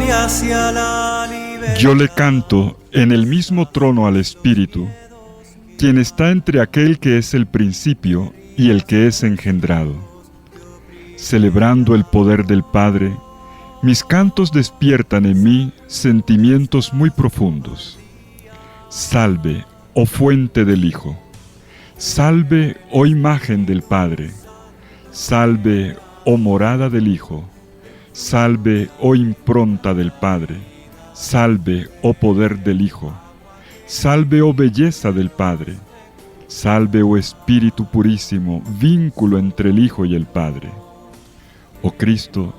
voy hacia la libertad. Yo le canto en el mismo trono al Espíritu, quien está entre aquel que es el principio y el que es engendrado. Celebrando el poder del Padre, mis cantos despiertan en mí sentimientos muy profundos. Salve, oh fuente del Hijo. Salve, oh imagen del Padre. Salve, oh morada del Hijo. Salve, oh impronta del Padre. Salve, oh poder del Hijo. Salve, oh belleza del Padre. Salve, oh Espíritu purísimo, vínculo entre el Hijo y el Padre. Oh Cristo,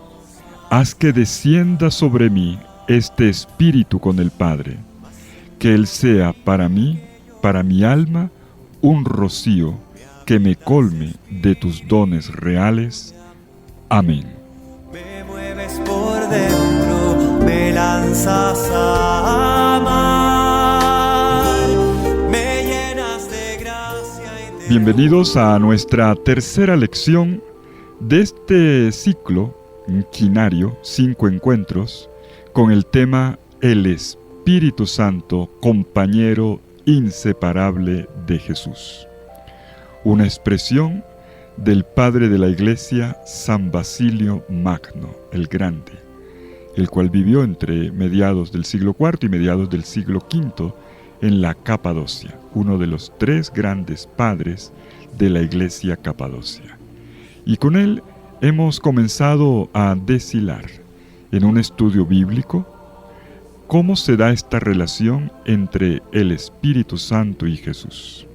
haz que descienda sobre mí este Espíritu con el Padre, que Él sea para mí, para mi alma, un rocío que me colme de tus dones reales. Amén. Me mueves por dentro, me lanzas a amar, me llenas de gracia y te... Bienvenidos a nuestra tercera lección de este ciclo quinario, 5 encuentros, con el tema El Espíritu Santo, compañero inseparable de Jesús. Una expresión del padre de la Iglesia, San Basilio Magno, el Grande, el cual vivió entre mediados del siglo IV y mediados del siglo V en la Capadocia, uno de los 3 grandes padres de la Iglesia capadocia. Y con él hemos comenzado a deshilar en un estudio bíblico cómo se da esta relación entre el Espíritu Santo y Jesús.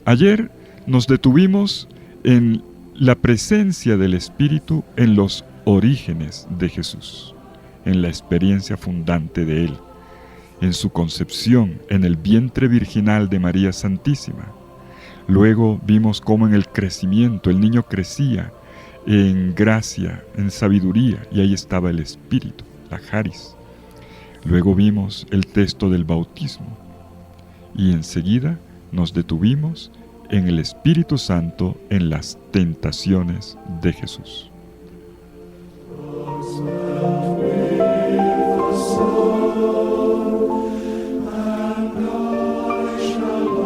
Ayer nos detuvimos en la presencia del Espíritu en los orígenes de Jesús, en la experiencia fundante de Él, en su concepción en el vientre virginal de María Santísima. Luego vimos cómo en el crecimiento el niño crecía en gracia, en sabiduría, y ahí estaba el Espíritu, la Charis. Luego vimos el texto del bautismo y enseguida nos detuvimos en el Espíritu Santo en las tentaciones de Jesús.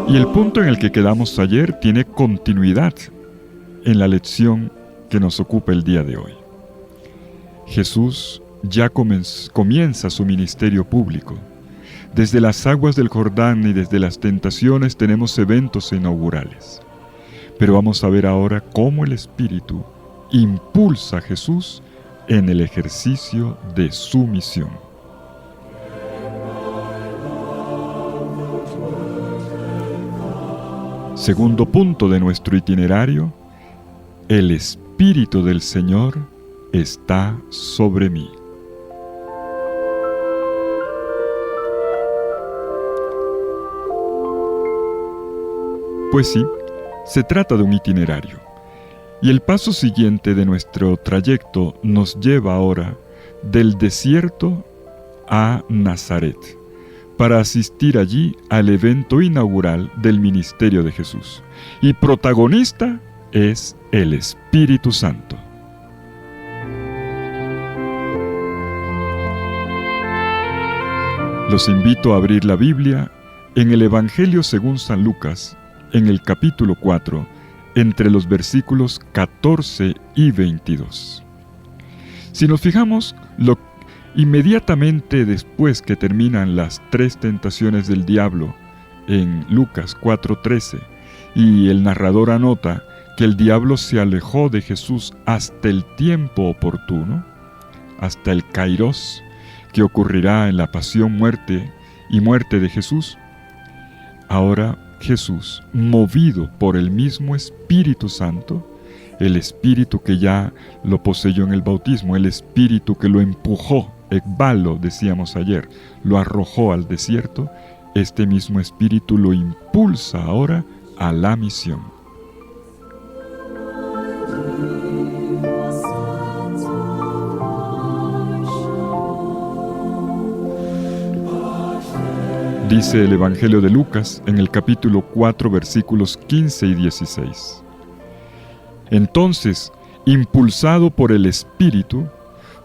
Y el punto en el que quedamos ayer tiene continuidad en la lección que nos ocupa el día de hoy. Jesús ya comienza su ministerio público. Desde las aguas del Jordán y desde las tentaciones tenemos eventos inaugurales. Pero vamos a ver ahora cómo el Espíritu impulsa a Jesús en el ejercicio de su misión. Segundo punto de nuestro itinerario: el Espíritu del Señor está sobre mí. Pues sí, se trata de un itinerario. Y el paso siguiente de nuestro trayecto nos lleva ahora del desierto a Nazaret, para asistir allí al evento inaugural del ministerio de Jesús. Y protagonista es el Espíritu Santo. Los invito a abrir la Biblia en el Evangelio según San Lucas, en el capítulo 4, entre los versículos 14 y 22. Si nos fijamos, inmediatamente después que terminan las 3 tentaciones del diablo en Lucas 4:13, y el narrador anota que el diablo se alejó de Jesús hasta el tiempo oportuno, hasta el Kairos, que ocurrirá en la pasión, muerte y muerte de Jesús. Ahora Jesús, movido por el mismo Espíritu Santo, el Espíritu que ya lo poseyó en el bautismo, el Espíritu que lo empujó, ekbalo decíamos ayer, lo arrojó al desierto, este mismo Espíritu lo impulsa ahora a la misión. Dice el Evangelio de Lucas en el capítulo 4, versículos 15 y 16. Entonces, impulsado por el Espíritu,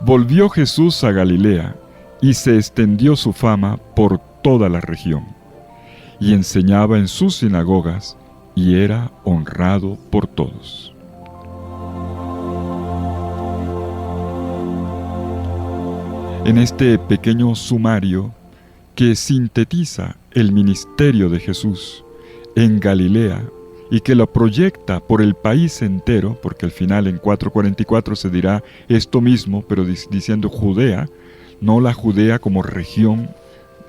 volvió Jesús a Galilea y se extendió su fama por toda la región. Y enseñaba en sus sinagogas y era honrado por todos. En este pequeño sumario que sintetiza el ministerio de Jesús en Galilea y que lo proyecta por el país entero, porque al final en 4:44 se dirá esto mismo, pero diciendo Judea, no la Judea como región,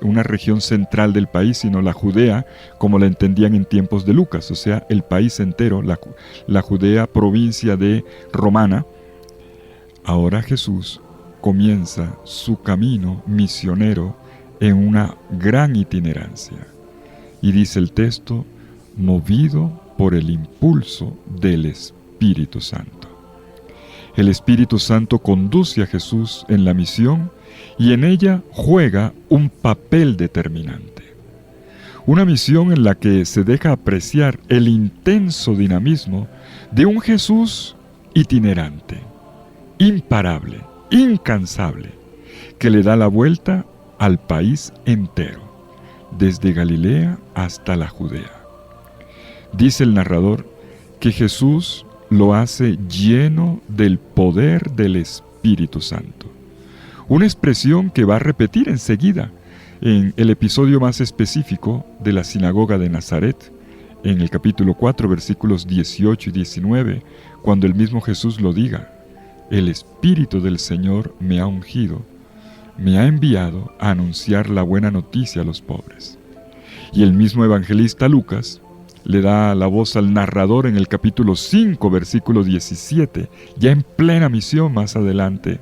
una región central del país, sino la Judea como la entendían en tiempos de Lucas, o sea, el país entero, la Judea provincia de romana. Ahora Jesús comienza su camino misionero en una gran itinerancia. Y dice el texto, movido por el impulso del Espíritu Santo. El Espíritu Santo conduce a Jesús en la misión y en ella juega un papel determinante. Una misión en la que se deja apreciar el intenso dinamismo de un Jesús itinerante, imparable, incansable, que le da la vuelta al país entero, desde Galilea hasta la Judea. Dice el narrador que Jesús lo hace lleno del poder del Espíritu Santo. Una expresión que va a repetir enseguida en el episodio más específico de la sinagoga de Nazaret, en el capítulo 4, versículos 18 y 19, cuando el mismo Jesús lo diga: el Espíritu del Señor me ha ungido, me ha enviado a anunciar la buena noticia a los pobres. Y el mismo evangelista Lucas le da la voz al narrador en el capítulo 5, versículo 17, ya en plena misión más adelante,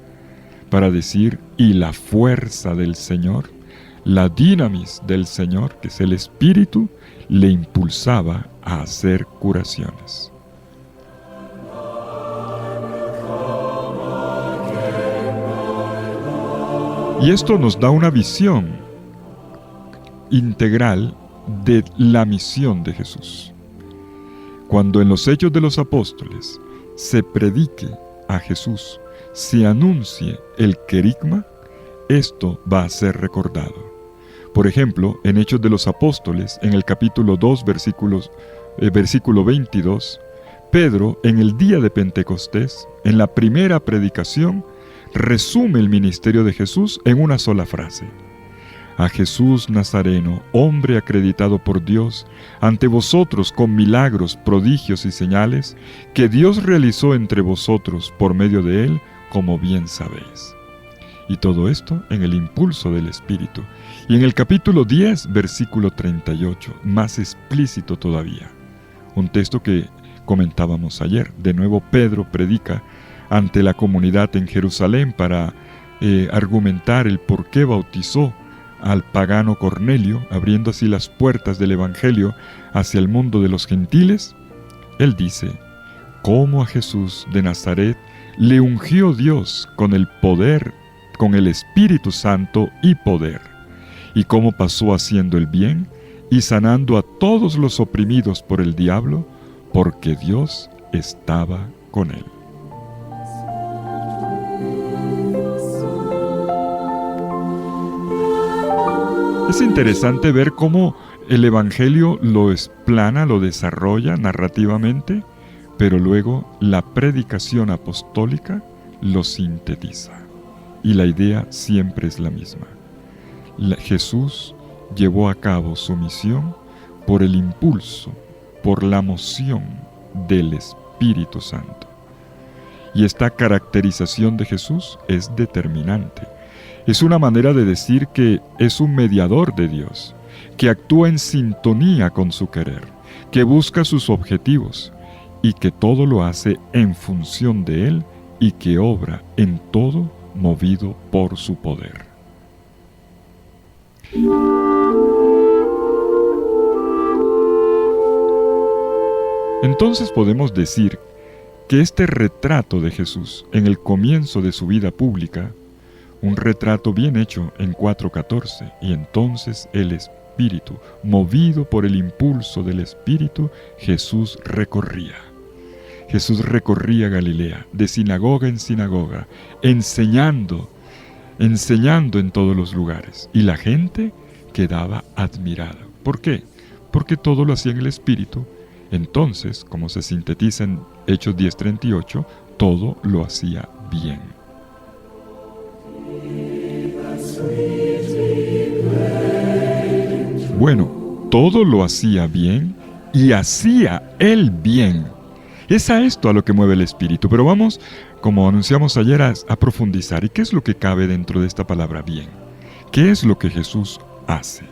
para decir, y la fuerza del Señor, la dinamis del Señor, que es el Espíritu, le impulsaba a hacer curaciones. Y esto nos da una visión integral de la misión de Jesús. Cuando en los Hechos de los Apóstoles se predique a Jesús, se anuncie el querigma, esto va a ser recordado. Por ejemplo, en Hechos de los Apóstoles, en el capítulo 2, versículo 22, Pedro, en el día de Pentecostés, en la primera predicación, resume el ministerio de Jesús en una sola frase: a Jesús Nazareno, hombre acreditado por Dios ante vosotros con milagros, prodigios y señales que Dios realizó entre vosotros por medio de él, como bien sabéis. Y todo esto en el impulso del Espíritu. Y en el capítulo 10, versículo 38, más explícito todavía. Un texto que comentábamos ayer. De nuevo Pedro predica ante la comunidad en Jerusalén para argumentar el por qué bautizó al pagano Cornelio, abriendo así las puertas del Evangelio hacia el mundo de los gentiles. Él dice: cómo a Jesús de Nazaret le ungió Dios con el poder, con el Espíritu Santo y poder, y cómo pasó haciendo el bien y sanando a todos los oprimidos por el diablo, porque Dios estaba con él. Es interesante ver cómo el Evangelio lo explana, lo desarrolla narrativamente, pero luego la predicación apostólica lo sintetiza. Y la idea siempre es la misma. Jesús llevó a cabo su misión por el impulso, por la moción del Espíritu Santo. Y esta caracterización de Jesús es determinante. Es una manera de decir que es un mediador de Dios, que actúa en sintonía con su querer, que busca sus objetivos y que todo lo hace en función de Él y que obra en todo movido por su poder. Entonces podemos decir que este retrato de Jesús en el comienzo de su vida pública, un retrato bien hecho en 4:14, y entonces el Espíritu, movido por el impulso del Espíritu, Jesús recorría. Jesús recorría Galilea, de sinagoga en sinagoga, enseñando en todos los lugares. Y la gente quedaba admirada. ¿Por qué? Porque todo lo hacía en el Espíritu. Entonces, como se sintetiza en Hechos 10:38, todo lo hacía bien. Bueno, todo lo hacía bien y hacía el bien. Es a esto a lo que mueve el Espíritu. Pero vamos, como anunciamos ayer, a profundizar. ¿Y qué es lo que cabe dentro de esta palabra bien? ¿Qué es lo que Jesús hace?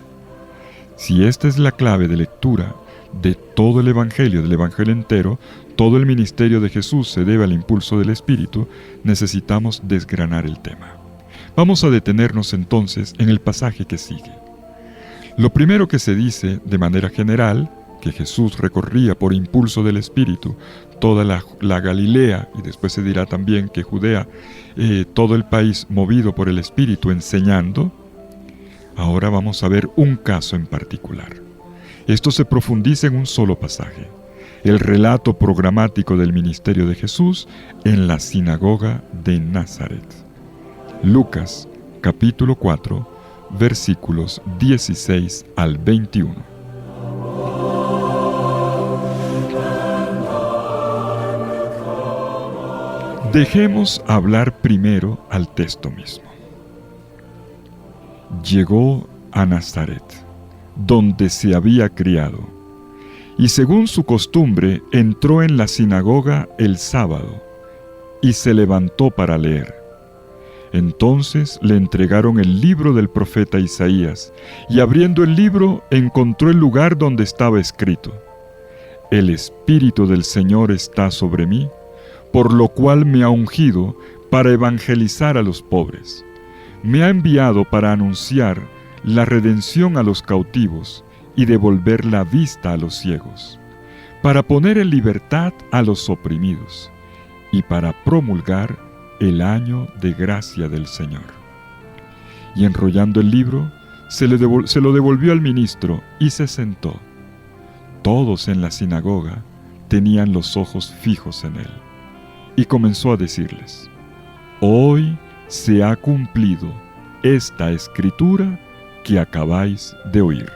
Si esta es la clave de lectura de todo el Evangelio, del Evangelio entero, todo el ministerio de Jesús se debe al impulso del Espíritu, necesitamos desgranar el tema. Vamos a detenernos entonces en el pasaje que sigue. Lo primero que se dice de manera general, que Jesús recorría por impulso del Espíritu toda la Galilea, y después se dirá también que Judea, todo el país movido por el Espíritu enseñando. Ahora vamos a ver un caso en particular. Esto se profundiza en un solo pasaje, el relato programático del ministerio de Jesús en la sinagoga de Nazaret. Lucas, capítulo 4, versículos 16 al 21. Dejemos hablar primero al texto mismo. Llegó a Nazaret, donde se había criado, y según su costumbre entró en la sinagoga el sábado, y se levantó para leer. Entonces le entregaron el libro del profeta Isaías, y abriendo el libro encontró el lugar donde estaba escrito: El Espíritu del Señor está sobre mí, por lo cual me ha ungido para evangelizar a los pobres. Me ha enviado para anunciar la redención a los cautivos y devolver la vista a los ciegos, para poner en libertad a los oprimidos y para promulgar el año de gracia del Señor. Y enrollando el libro, se lo devolvió al ministro y se sentó. Todos en la sinagoga tenían los ojos fijos en él. Y comenzó a decirles: Hoy se ha cumplido esta escritura que acabáis de oír.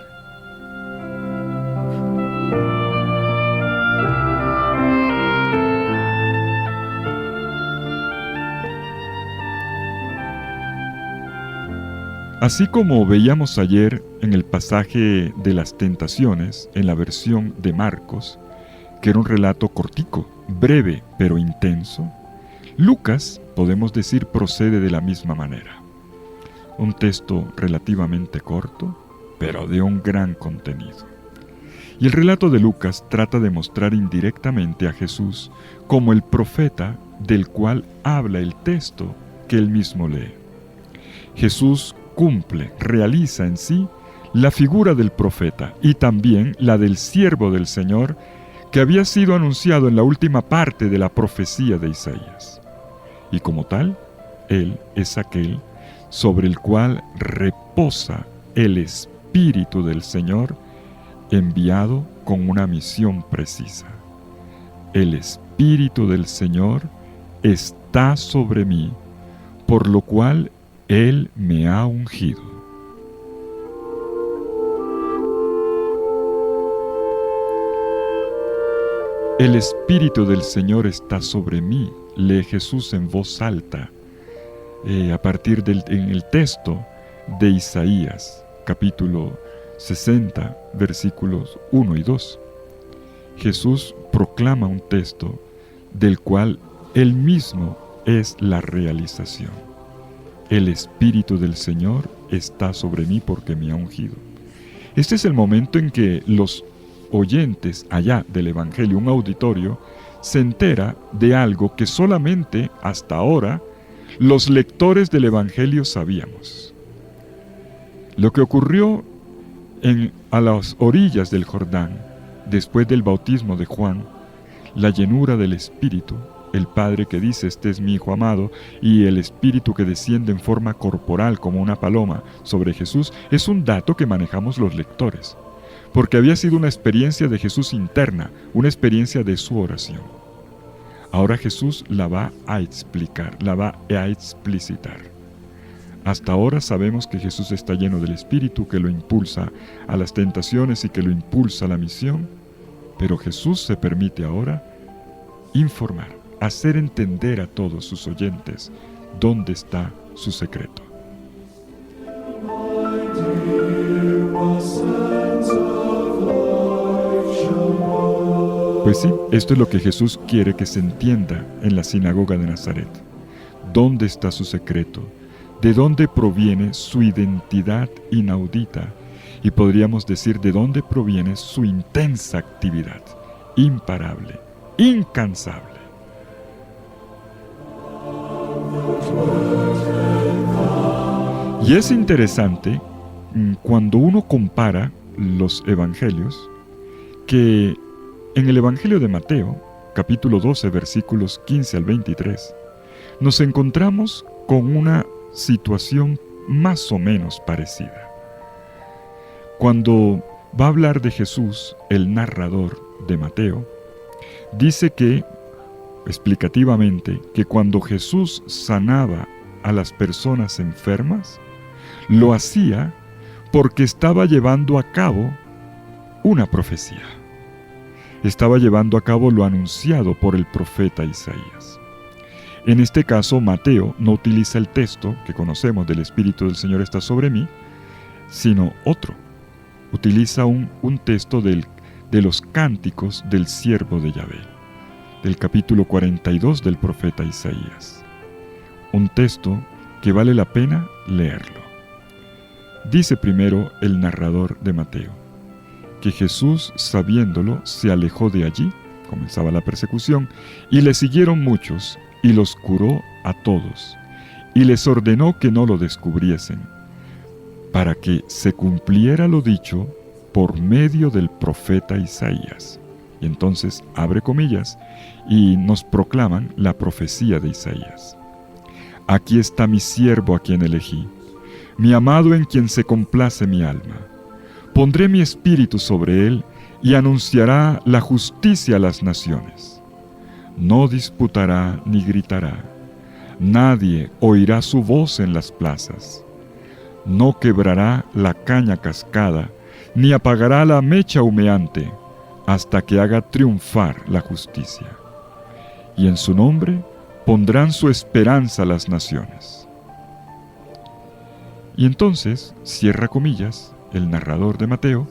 Así como veíamos ayer en el pasaje de las tentaciones, en la versión de Marcos, que era un relato cortico, breve pero intenso, Lucas, podemos decir, procede de la misma manera. Un texto relativamente corto, pero de un gran contenido. Y el relato de Lucas trata de mostrar indirectamente a Jesús como el profeta del cual habla el texto que él mismo lee. Jesús cumple, realiza en sí la figura del profeta y también la del siervo del Señor que había sido anunciado en la última parte de la profecía de Isaías. Y como tal, Él es aquel sobre el cual reposa el Espíritu del Señor, enviado con una misión precisa. El Espíritu del Señor está sobre mí, por lo cual Él me ha ungido. El Espíritu del Señor está sobre mí, lee Jesús en voz alta, a partir en el texto de Isaías, capítulo 60, versículos 1 y 2. Jesús proclama un texto del cual Él mismo es la realización. El Espíritu del Señor está sobre mí porque me ha ungido. Este es el momento en que los oyentes allá del Evangelio, un auditorio, se entera de algo que solamente hasta ahora los lectores del Evangelio sabíamos. Lo que ocurrió a las orillas del Jordán, después del bautismo de Juan, la llenura del Espíritu, el Padre que dice: este es mi Hijo amado, y el Espíritu que desciende en forma corporal como una paloma sobre Jesús, es un dato que manejamos los lectores, porque había sido una experiencia de Jesús interna, una experiencia de su oración. Ahora Jesús la va a explicar, la va a explicitar. Hasta ahora sabemos que Jesús está lleno del Espíritu, que lo impulsa a las tentaciones y que lo impulsa a la misión, pero Jesús se permite ahora informar, hacer entender a todos sus oyentes dónde está su secreto. Pues sí, esto es lo que Jesús quiere que se entienda en la sinagoga de Nazaret. ¿Dónde está su secreto? ¿De dónde proviene su identidad inaudita? Y podríamos decir de dónde proviene su intensa actividad, imparable, incansable. Y es interesante cuando uno compara los evangelios, que en el Evangelio de Mateo, capítulo 12, versículos 15 al 23, nos encontramos con una situación más o menos parecida. Cuando va a hablar de Jesús, el narrador de Mateo, dice que, explicativamente, que cuando Jesús sanaba a las personas enfermas, lo hacía porque estaba llevando a cabo una profecía. Estaba llevando a cabo lo anunciado por el profeta Isaías. En este caso, Mateo no utiliza el texto que conocemos del Espíritu del Señor está sobre mí, sino otro. Utiliza un texto de los cánticos del siervo de Yahvé, del capítulo 42 del profeta Isaías. Un texto que vale la pena leerlo. Dice primero el narrador de Mateo, que Jesús, sabiéndolo, se alejó de allí, comenzaba la persecución, y le siguieron muchos, y los curó a todos, y les ordenó que no lo descubriesen, para que se cumpliera lo dicho por medio del profeta Isaías. Y entonces abre comillas, y nos proclaman la profecía de Isaías. Aquí está mi siervo a quien elegí, mi amado en quien se complace mi alma. Pondré mi espíritu sobre él y anunciará la justicia a las naciones. No disputará ni gritará. Nadie oirá su voz en las plazas. No quebrará la caña cascada, ni apagará la mecha humeante, hasta que haga triunfar la justicia. Y en su nombre pondrán su esperanza las naciones. Y entonces cierra comillas el narrador de Mateo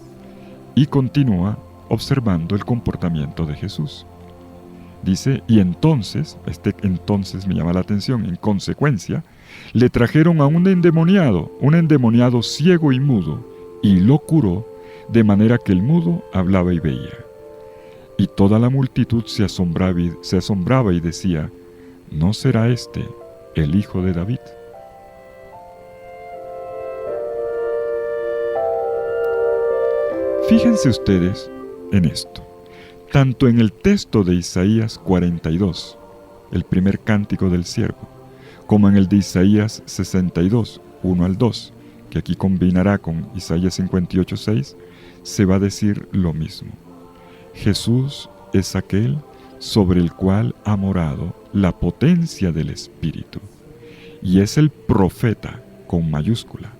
y continúa observando el comportamiento de Jesús. Dice, y entonces me llama la atención, en consecuencia, le trajeron a un endemoniado ciego y mudo, y lo curó, de manera que el mudo hablaba y veía. Y toda la multitud se asombraba y decía, ¿no será este el hijo de David? Fíjense ustedes en esto. Tanto en el texto de Isaías 42, el primer cántico del siervo, como en el de Isaías 62, 1 al 2, que aquí combinará con Isaías 58, 6, se va a decir lo mismo. Jesús es aquel sobre el cual ha morado la potencia del Espíritu, y es el profeta con mayúscula,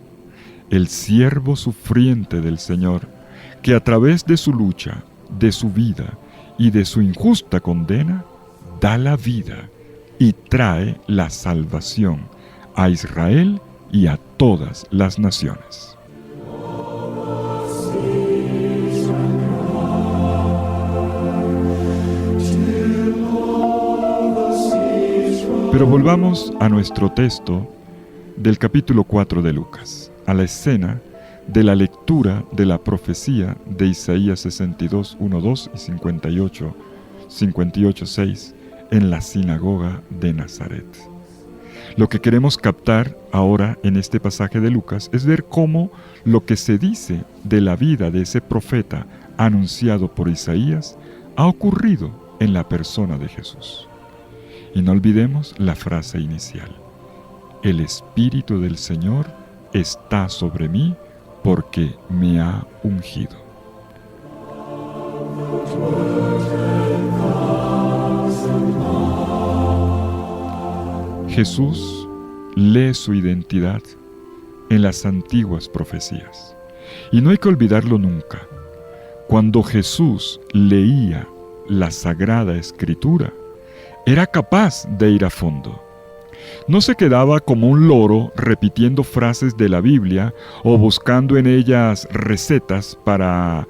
el siervo sufriente del Señor, que a través de su lucha, de su vida y de su injusta condena, da la vida y trae la salvación a Israel y a todas las naciones. Pero volvamos a nuestro texto del capítulo 4 de Lucas, a la escena de la lectura de la profecía de Isaías 62, 1, 2 y 58, 6 en la sinagoga de Nazaret. Lo que queremos captar ahora en este pasaje de Lucas es ver cómo lo que se dice de la vida de ese profeta anunciado por Isaías ha ocurrido en la persona de Jesús. Y no olvidemos la frase inicial: el Espíritu del Señor está sobre mí porque me ha ungido. Jesús lee su identidad en las antiguas profecías. Y no hay que olvidarlo nunca. Cuando Jesús leía la Sagrada Escritura, era capaz de ir a fondo. No se quedaba como un loro repitiendo frases de la Biblia o buscando en ellas recetas para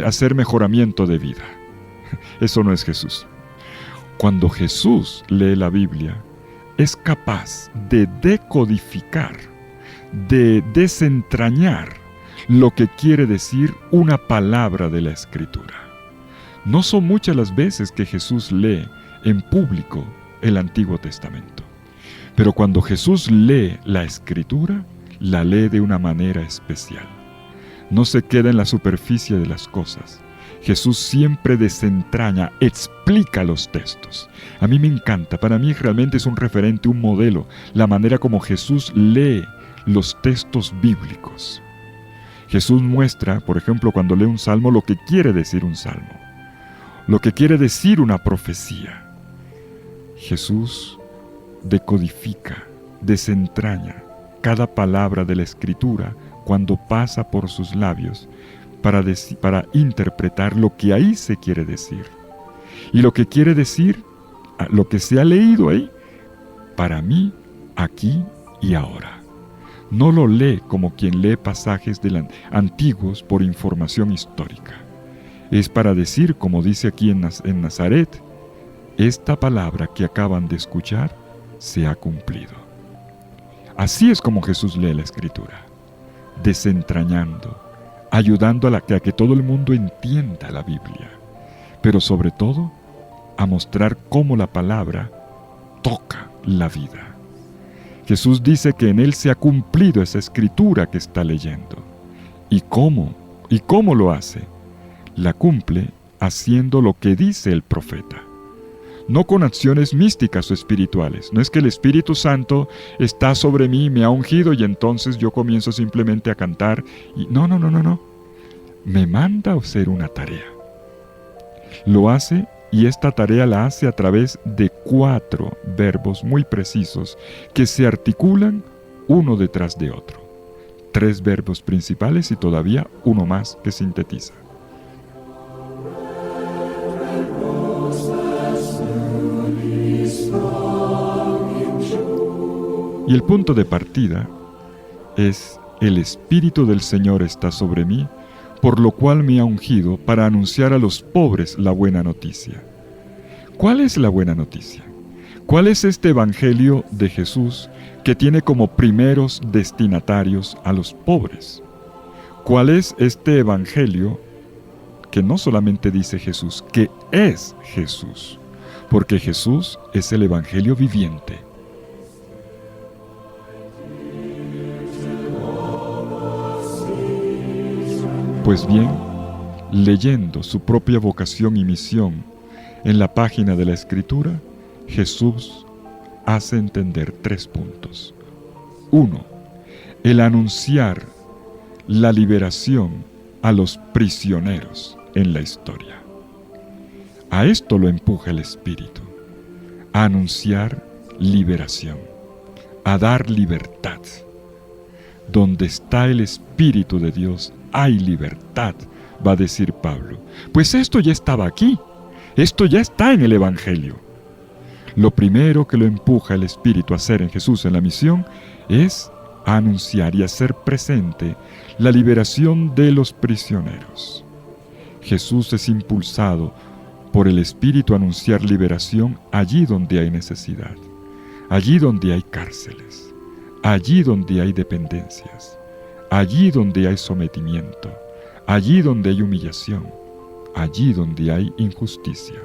hacer mejoramiento de vida. Eso no es Jesús. Cuando Jesús lee la Biblia, es capaz de decodificar, de desentrañar lo que quiere decir una palabra de la Escritura. No son muchas las veces que Jesús lee en público el Antiguo Testamento. Pero cuando Jesús lee la Escritura, la lee de una manera especial. No se queda en la superficie de las cosas. Jesús siempre desentraña, explica los textos. A mí me encanta, para mí realmente es un referente, un modelo, la manera como Jesús lee los textos bíblicos. Jesús muestra, por ejemplo, cuando lee un salmo, lo que quiere decir un salmo, lo que quiere decir una profecía. Jesús decodifica, desentraña cada palabra de la Escritura cuando pasa por sus labios para interpretar lo que ahí se quiere decir. Y lo que quiere decir, lo que se ha leído ahí, para mí, aquí y ahora. No lo lee como quien lee pasajes antiguos por información histórica. Es para decir, como dice aquí en Nazaret, esta palabra que acaban de escuchar se ha cumplido. Así es como Jesús lee la Escritura, desentrañando, ayudando a que todo el mundo entienda la Biblia, pero sobre todo a mostrar cómo la palabra toca la vida. Jesús dice que en Él se ha cumplido esa Escritura que está leyendo. ¿Y cómo? ¿Y cómo lo hace? La cumple haciendo lo que dice el profeta. No con acciones místicas o espirituales. No es que el Espíritu Santo está sobre mí, me ha ungido y entonces yo comienzo simplemente a cantar. No. Me manda a hacer una tarea. Lo hace, y esta tarea la hace a través de 4 verbos muy precisos que se articulan uno detrás de otro. 3 verbos principales y todavía uno más que sintetiza. Y el punto de partida es: el Espíritu del Señor está sobre mí, por lo cual me ha ungido para anunciar a los pobres la buena noticia. ¿Cuál es la buena noticia? ¿Cuál es este Evangelio de Jesús que tiene como primeros destinatarios a los pobres? ¿Cuál es este Evangelio que no solamente dice Jesús, que es Jesús? Porque Jesús es el Evangelio viviente. Pues bien, leyendo su propia vocación y misión en la página de la Escritura, Jesús hace entender 3 puntos. 1. El anunciar la liberación a los prisioneros en la historia. A esto lo empuja el Espíritu, a anunciar liberación, a dar libertad. Donde está el Espíritu de Dios, hay libertad, va a decir Pablo. Pues esto ya estaba aquí, esto ya está en el Evangelio. Lo primero que lo empuja el Espíritu a hacer en Jesús en la misión es a anunciar y hacer presente la liberación de los prisioneros. Jesús es impulsado por el Espíritu a anunciar liberación allí donde hay necesidad, allí donde hay cárceles, allí donde hay dependencias, allí donde hay sometimiento, allí donde hay humillación, allí donde hay injusticia.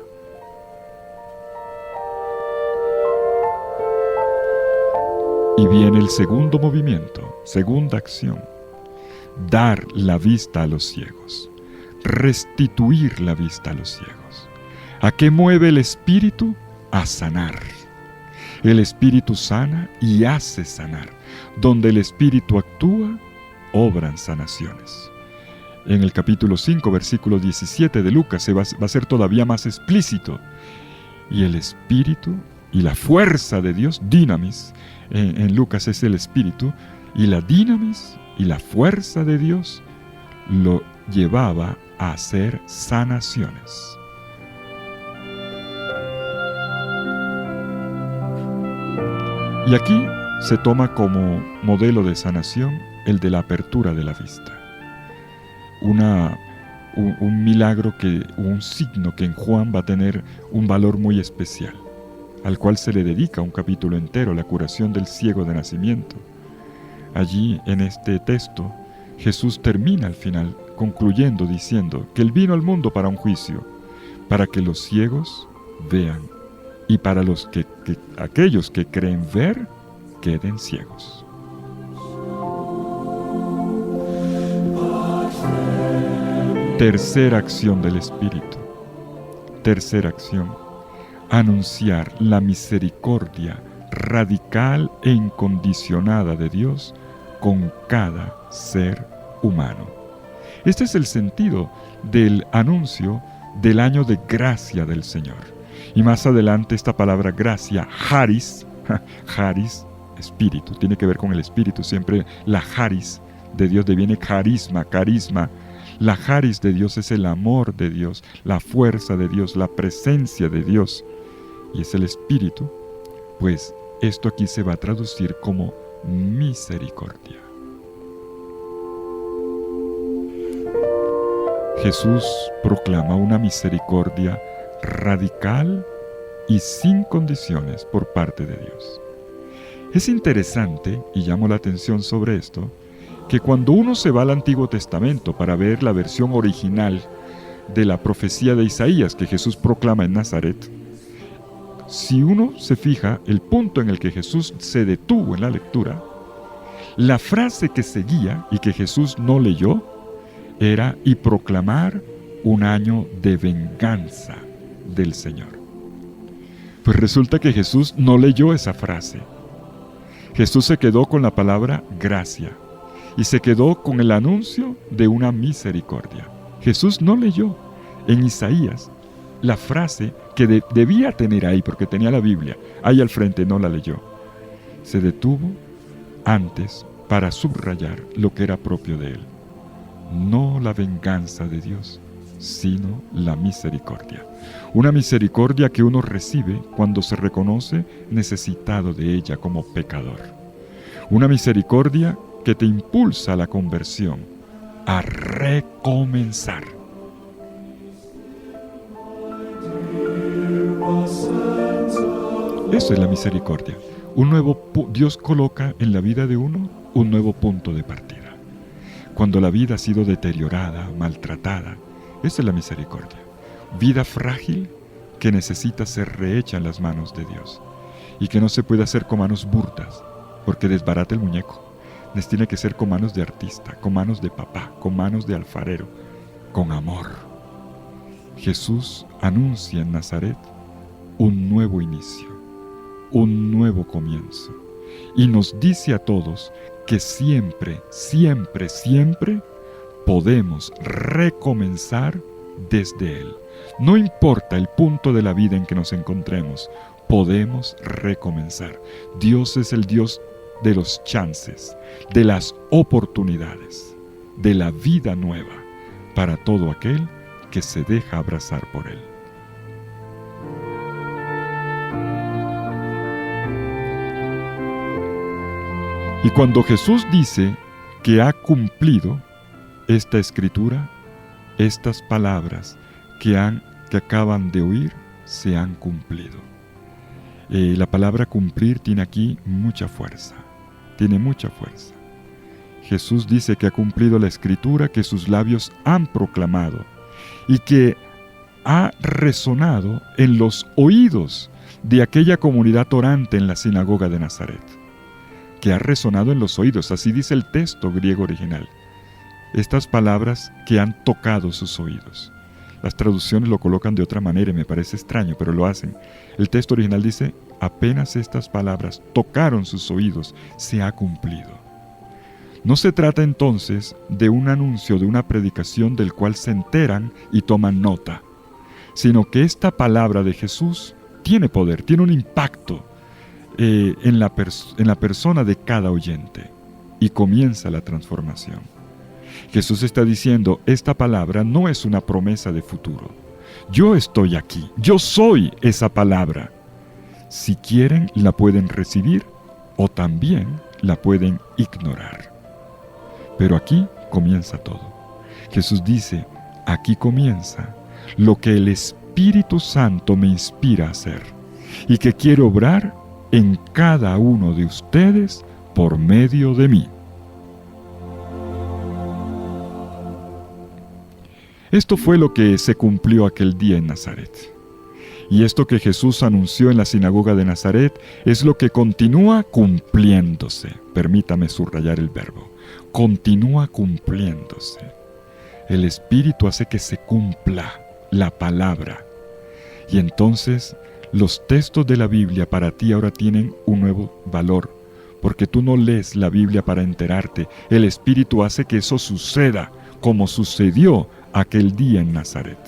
Y viene el segundo movimiento, segunda acción: dar la vista a los ciegos, restituir la vista a los ciegos. ¿A qué mueve el Espíritu? A sanar. El Espíritu sana y hace sanar. Donde el Espíritu actúa, obran sanaciones. En el capítulo 5, versículo 17 de Lucas se va a ser todavía más explícito. Y el Espíritu y la fuerza de Dios, dinamis, en Lucas es el espíritu, y la dinamis y la fuerza de Dios lo llevaba a hacer sanaciones. Y aquí se toma como modelo de sanación el de la apertura de la vista. Un milagro, un signo que en Juan va a tener un valor muy especial, al cual se le dedica un capítulo entero, la curación del ciego de nacimiento. Allí, en este texto, Jesús termina al final concluyendo diciendo que Él vino al mundo para un juicio, para que los ciegos vean, y para aquellos que creen ver, queden ciegos. Tercera acción del Espíritu. Tercera acción: anunciar la misericordia radical e incondicionada de Dios con cada ser humano. Este es el sentido del anuncio del año de gracia del Señor. Y más adelante esta palabra gracia, charis, espíritu, tiene que ver con el espíritu. Siempre la charis de Dios deviene carisma. La charis de Dios es el amor de Dios, la fuerza de Dios, la presencia de Dios. Y es el espíritu. Pues esto aquí se va a traducir como misericordia. Jesús proclama una misericordia radical y sin condiciones por parte de Dios. Es interesante, y llamo la atención sobre esto, que cuando uno se va al Antiguo Testamento para ver la versión original de la profecía de Isaías que Jesús proclama en Nazaret, si uno se fija el punto en el que Jesús se detuvo en la lectura, la frase que seguía y que Jesús no leyó era "y proclamar un año de venganza del Señor". Pues resulta que Jesús no leyó esa frase. Jesús se quedó con la palabra gracia y se quedó con el anuncio de una misericordia. Jesús no leyó en Isaías la frase que debía tener ahí, porque tenía la Biblia ahí al frente, no la leyó. Se detuvo antes para subrayar lo que era propio de él. No la venganza de Dios, sino la misericordia. Una misericordia que uno recibe cuando se reconoce necesitado de ella como pecador. Una misericordia que te impulsa a la conversión, a recomenzar. Eso es la misericordia. Dios coloca en la vida de uno un nuevo punto de partida. Cuando la vida ha sido deteriorada, maltratada, esa es la misericordia. Vida frágil que necesita ser rehecha en las manos de Dios y que no se puede hacer con manos burdas porque desbarata el muñeco. Tiene que ser con manos de artista, con manos de papá, con manos de alfarero, con amor. Jesús anuncia en Nazaret un nuevo inicio, un nuevo comienzo, y nos dice a todos que siempre, siempre, siempre podemos recomenzar desde Él. No importa el punto de la vida en que nos encontremos, podemos recomenzar. Dios es el Dios de los chances, de las oportunidades, de la vida nueva para todo aquel que se deja abrazar por Él. Y cuando Jesús dice que ha cumplido esta escritura, estas palabras que acaban de oír se han cumplido. La palabra cumplir tiene aquí mucha fuerza, tiene mucha fuerza. Jesús dice que ha cumplido la escritura que sus labios han proclamado y que ha resonado en los oídos de aquella comunidad orante en la sinagoga de Nazaret. Que ha resonado en los oídos, así dice el texto griego original. Estas palabras que han tocado sus oídos. Las traducciones lo colocan de otra manera y me parece extraño, pero lo hacen. El texto original dice, apenas estas palabras tocaron sus oídos, se ha cumplido. No se trata entonces de un anuncio, de una predicación del cual se enteran y toman nota, sino que esta palabra de Jesús tiene poder, tiene un impacto en la persona de cada oyente, y comienza la transformación. Jesús está diciendo, esta palabra no es una promesa de futuro. Yo estoy aquí, yo soy esa palabra. Si quieren, la pueden recibir o también la pueden ignorar. Pero aquí comienza todo. Jesús dice, aquí comienza lo que el Espíritu Santo me inspira a hacer y que quiere obrar en cada uno de ustedes por medio de mí. Esto fue lo que se cumplió aquel día en Nazaret. Y esto que Jesús anunció en la sinagoga de Nazaret es lo que continúa cumpliéndose. Permítame subrayar el verbo. Continúa cumpliéndose. El Espíritu hace que se cumpla la palabra. Y entonces los textos de la Biblia para ti ahora tienen un nuevo valor. Porque tú no lees la Biblia para enterarte. El Espíritu hace que eso suceda como sucedió aquel día en Nazaret.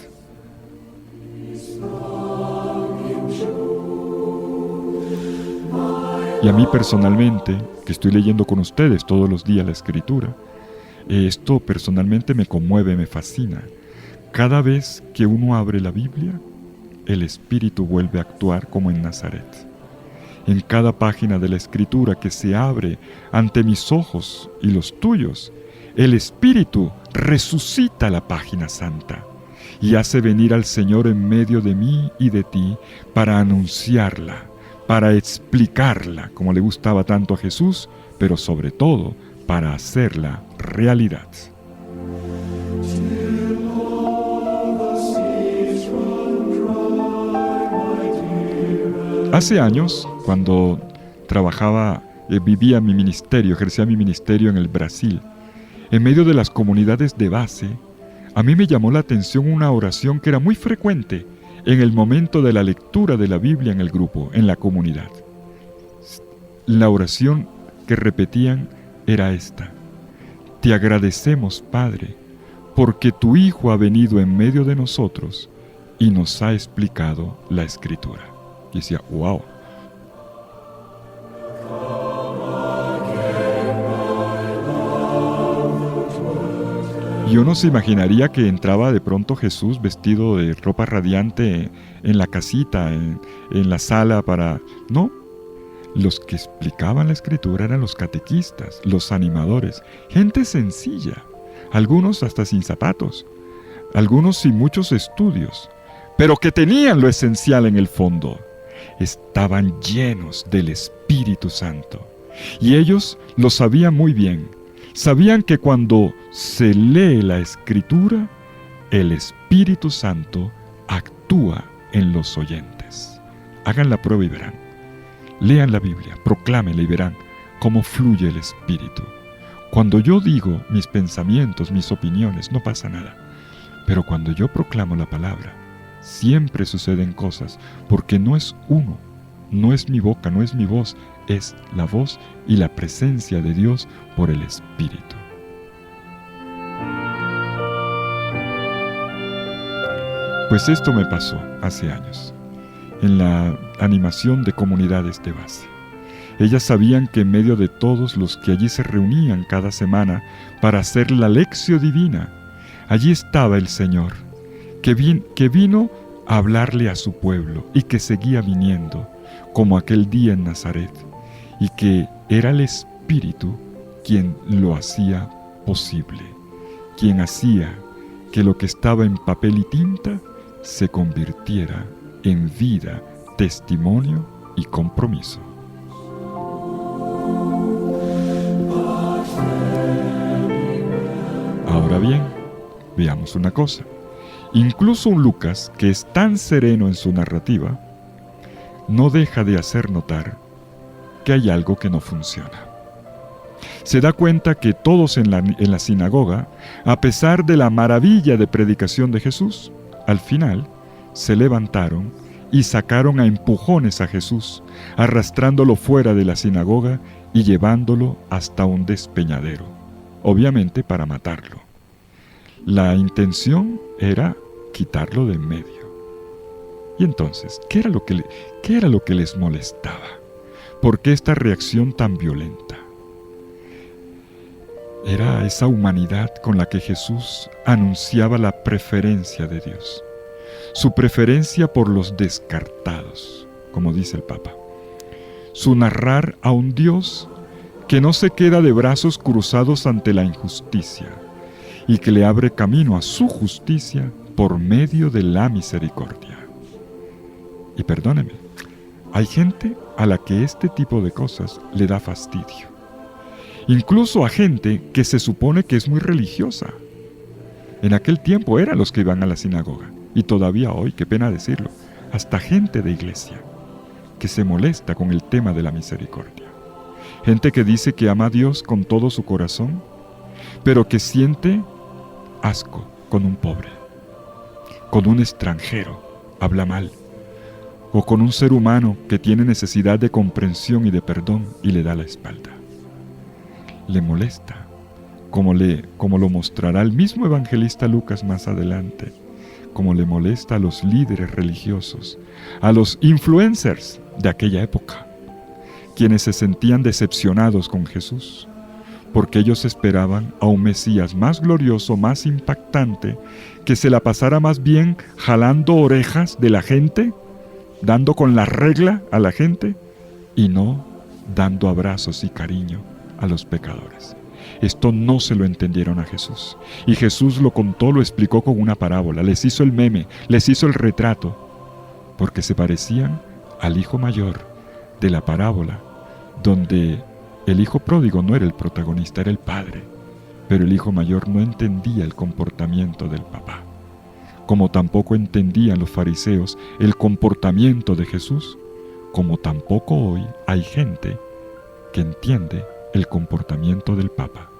Y a mí personalmente, que estoy leyendo con ustedes todos los días la Escritura, esto personalmente me conmueve, me fascina. Cada vez que uno abre la Biblia, el Espíritu vuelve a actuar como en Nazaret. En cada página de la Escritura que se abre ante mis ojos y los tuyos, el Espíritu resucita la página santa y hace venir al Señor en medio de mí y de ti para anunciarla, para explicarla, como le gustaba tanto a Jesús, pero sobre todo para hacerla realidad. Hace años, cuando vivía mi ministerio, ejercía mi ministerio en el Brasil, en medio de las comunidades de base, a mí me llamó la atención una oración que era muy frecuente en el momento de la lectura de la Biblia en el grupo, en la comunidad. La oración que repetían era esta: te agradecemos, Padre, porque tu Hijo ha venido en medio de nosotros y nos ha explicado la Escritura. Y decía, wow. Y uno se imaginaría que entraba de pronto Jesús vestido de ropa radiante en la casita, en la sala para... No, los que explicaban la Escritura eran los catequistas, los animadores, gente sencilla, algunos hasta sin zapatos, algunos sin muchos estudios, pero que tenían lo esencial en el fondo. Estaban llenos del Espíritu Santo. Y ellos lo sabían muy bien. Sabían que cuando se lee la Escritura, el Espíritu Santo actúa en los oyentes. Hagan la prueba y verán. Lean la Biblia, proclámenla y verán cómo fluye el Espíritu. Cuando yo digo mis pensamientos, mis opiniones, no pasa nada. Pero cuando yo proclamo la palabra, siempre suceden cosas, porque no es uno, no es mi boca, no es mi voz, es la voz y la presencia de Dios por el Espíritu. Pues esto me pasó hace años, en la animación de comunidades de base. Ellas sabían que en medio de todos los que allí se reunían cada semana para hacer la lección divina, allí estaba el Señor, que vino a hablarle a su pueblo y que seguía viniendo, como aquel día en Nazaret, y que era el Espíritu quien lo hacía posible, quien hacía que lo que estaba en papel y tinta se convirtiera en vida, testimonio y compromiso. Ahora bien, veamos una cosa. Incluso un Lucas, que es tan sereno en su narrativa, no deja de hacer notar que hay algo que no funciona. Se da cuenta que todos en la sinagoga, a pesar de la maravilla de predicación de Jesús, al final se levantaron y sacaron a empujones a Jesús, arrastrándolo fuera de la sinagoga y llevándolo hasta un despeñadero, obviamente para matarlo. La intención era quitarlo de en medio. Y entonces, ¿qué era lo que les molestaba? ¿Por qué esta reacción tan violenta? Era esa humanidad con la que Jesús anunciaba la preferencia de Dios. Su preferencia por los descartados, como dice el Papa. Su narrar a un Dios que no se queda de brazos cruzados ante la injusticia y que le abre camino a su justicia por medio de la misericordia. Y perdóneme, hay gente a la que este tipo de cosas le da fastidio. Incluso a gente que se supone que es muy religiosa. En aquel tiempo eran los que iban a la sinagoga, y todavía hoy, qué pena decirlo, hasta gente de iglesia que se molesta con el tema de la misericordia. Gente que dice que ama a Dios con todo su corazón, pero que siente asco con un pobre, con un extranjero, habla mal, o con un ser humano que tiene necesidad de comprensión y de perdón y le da la espalda. Le molesta, como lo mostrará el mismo evangelista Lucas más adelante, como le molesta a los líderes religiosos, a los influencers de aquella época, quienes se sentían decepcionados con Jesús, porque ellos esperaban a un Mesías más glorioso, más impactante, que se la pasara más bien jalando orejas de la gente, dando con la regla a la gente, y no dando abrazos y cariño a los pecadores. Esto no se lo entendieron a Jesús. Y Jesús lo contó, lo explicó con una parábola, les hizo el meme, les hizo el retrato, porque se parecían al hijo mayor de la parábola, donde el hijo pródigo no era el protagonista, era el padre, pero el hijo mayor no entendía el comportamiento del papá. Como tampoco entendían los fariseos el comportamiento de Jesús, como tampoco hoy hay gente que entiende el comportamiento del Papa.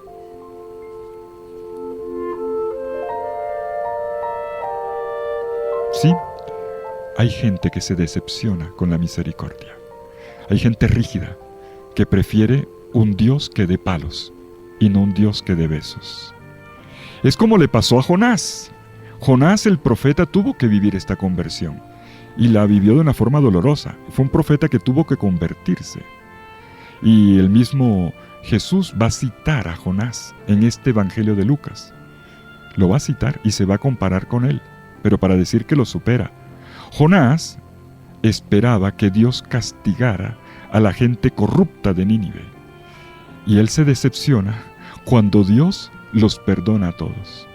Sí, hay gente que se decepciona con la misericordia. Hay gente rígida que prefiere un Dios que dé palos y no un Dios que dé besos. Es como le pasó a Jonás. Jonás, el profeta, tuvo que vivir esta conversión y la vivió de una forma dolorosa. Fue un profeta que tuvo que convertirse. Y el mismo Jesús va a citar a Jonás en este Evangelio de Lucas. Lo va a citar y se va a comparar con él, pero para decir que lo supera. Jonás esperaba que Dios castigara a la gente corrupta de Nínive. Y él se decepciona cuando Dios los perdona a todos.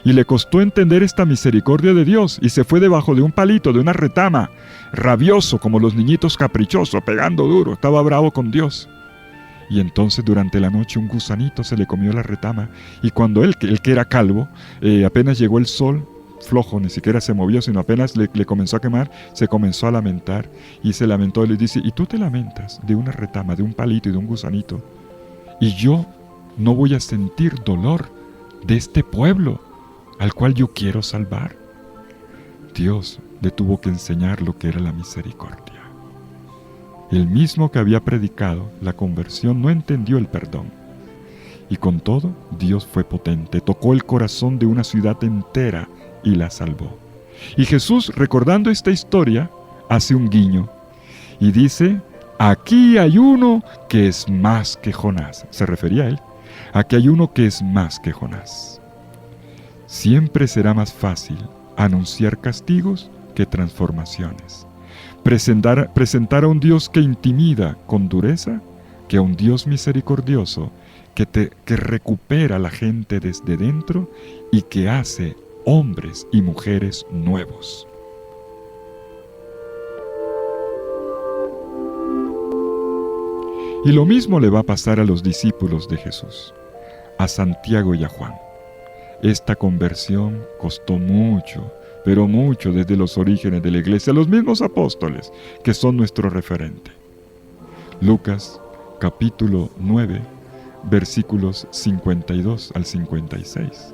Y le costó entender esta misericordia de Dios y se fue debajo de un palito, de una retama, rabioso como los niñitos caprichosos, pegando duro, estaba bravo con Dios. Y entonces durante la noche un gusanito se le comió la retama y cuando él que era calvo, apenas llegó el sol, flojo, ni siquiera se movió, sino apenas le comenzó a quemar, se comenzó a lamentar y se lamentó y le dice, ¿y tú te lamentas de una retama, de un palito y de un gusanito? Y yo no voy a sentir dolor de este pueblo al cual yo quiero salvar. Dios le tuvo que enseñar lo que era la misericordia. El mismo que había predicado la conversión no entendió el perdón. Y con todo, Dios fue potente, tocó el corazón de una ciudad entera y la salvó. Y Jesús, recordando esta historia, hace un guiño y dice, aquí hay uno que es más que Jonás. Se refería a él. Aquí hay uno que es más que Jonás. Siempre será más fácil anunciar castigos que transformaciones. Presentar a un Dios que intimida con dureza que a un Dios misericordioso que recupera a la gente desde dentro y que hace hombres y mujeres nuevos. Y lo mismo le va a pasar a los discípulos de Jesús, a Santiago y a Juan. Esta conversión costó mucho, pero mucho desde los orígenes de la iglesia, los mismos apóstoles, que son nuestro referente. Lucas, capítulo 9, versículos 52 al 56.